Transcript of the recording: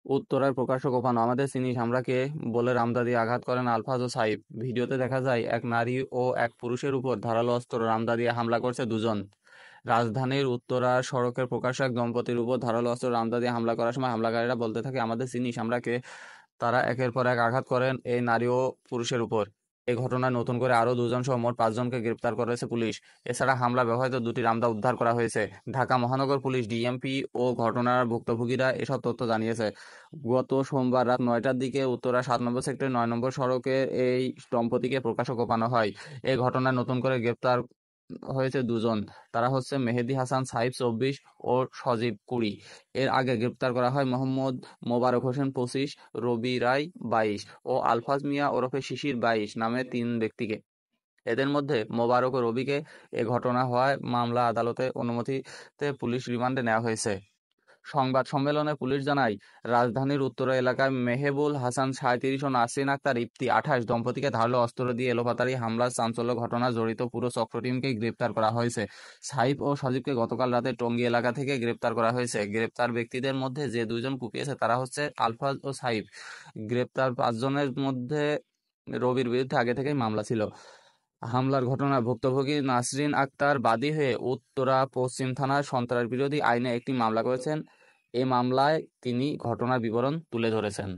উত্তরার প্রকাশ্য কোপানো আমাদের চিনিস আমরাকে বলে রামদা দিয়ে আঘাত করেন আলফাজ ও সাইফ। ভিডিওতে দেখা যায় এক নারী ও এক পুরুষের উপর ধারালো অস্ত্র রামদা দিয়ে হামলা করছে দুজন। রাজধানীর উত্তরার সড়কের প্রকাশ্য এক দম্পতির উপর ধারালো অস্ত্র রামদা দিয়ে হামলা করার সময় হামলাকারীরা বলতে থাকে আমাদের চিনিস আমরাকে। তারা একের পর এক আঘাত করেন এই নারী ও পুরুষের উপর। এই ঘটনায় নতুন করে আরও দুজন সহ মোট 5 জনকে গ্রেপ্তার করেছে পুলিশ। এছাড়া হামলা ব্যবহৃত 2টি রামদা উদ্ধার করা হয়েছে। ঢাকা মহানগর পুলিশ ডিএমপি ও ঘটনার ভুক্তভোগীরা এসব তথ্য জানিয়েছে। গত সোমবার রাত 9টার দিকে উত্তরা 7 নম্বর সেক্টরের 9 নম্বর সড়কে এই দম্পতিকে প্রকাশ্য কোপানো হয়। এই ঘটনায় নতুন করে গ্রেপ্তার হয়েছে দুজন। তারা হচ্ছে মেহেদী হাসান সাইফ 24 ও সজীব 20। এর আগে গ্রেপ্তার করা হয় মোহাম্মদ মোবারক হোসেন 25, রবি রায় 22 ও আলফাজ মিয়া ওরফে শিশির 22 নামে 3 ব্যক্তিকে। এদের মধ্যে মোবারক ও রবিকে এ ঘটনা হওয়ায় মামলা আদালতের অনুমতিতে পুলিশ রিমান্ডে নেওয়া হয়েছে। সংবাদ সম্মেলনে পুলিশ জানায়, রাজধানীর উত্তরা এলাকায় মেহেবুল হাসান 37 ও নাসরিন আক্তার ইপ্তি 28 দম্পতিকে ধারালো অস্ত্র দিয়ে এলোপাতাড়ি হামলার চাঞ্চল্য ঘটনায় জড়িত পুরো চক্রটিমকেই গ্রেপ্তার করা হয়েছে। সাইফ ও সজীবকে গতকাল রাতে টঙ্গী এলাকা থেকে গ্রেপ্তার করা হয়েছে। গ্রেপ্তার ব্যক্তিদের মধ্যে যে 2জন কুপিয়েছে তারা হচ্ছে আলফাজ ও সাইফ। গ্রেপ্তার 5 জনের মধ্যে রবির বিরুদ্ধে আগে থেকেই মামলা ছিল। হামলার ঘটনায় ভুক্তভোগী নাসরিন আক্তার বাদী হয়ে উত্তরা পশ্চিম থানার সন্ত্রাসবিরোধী আইনে একটি মামলা করেছেন। এ মামলায় তিনি ঘটনার বিবরণ তুলে ধরেছেন।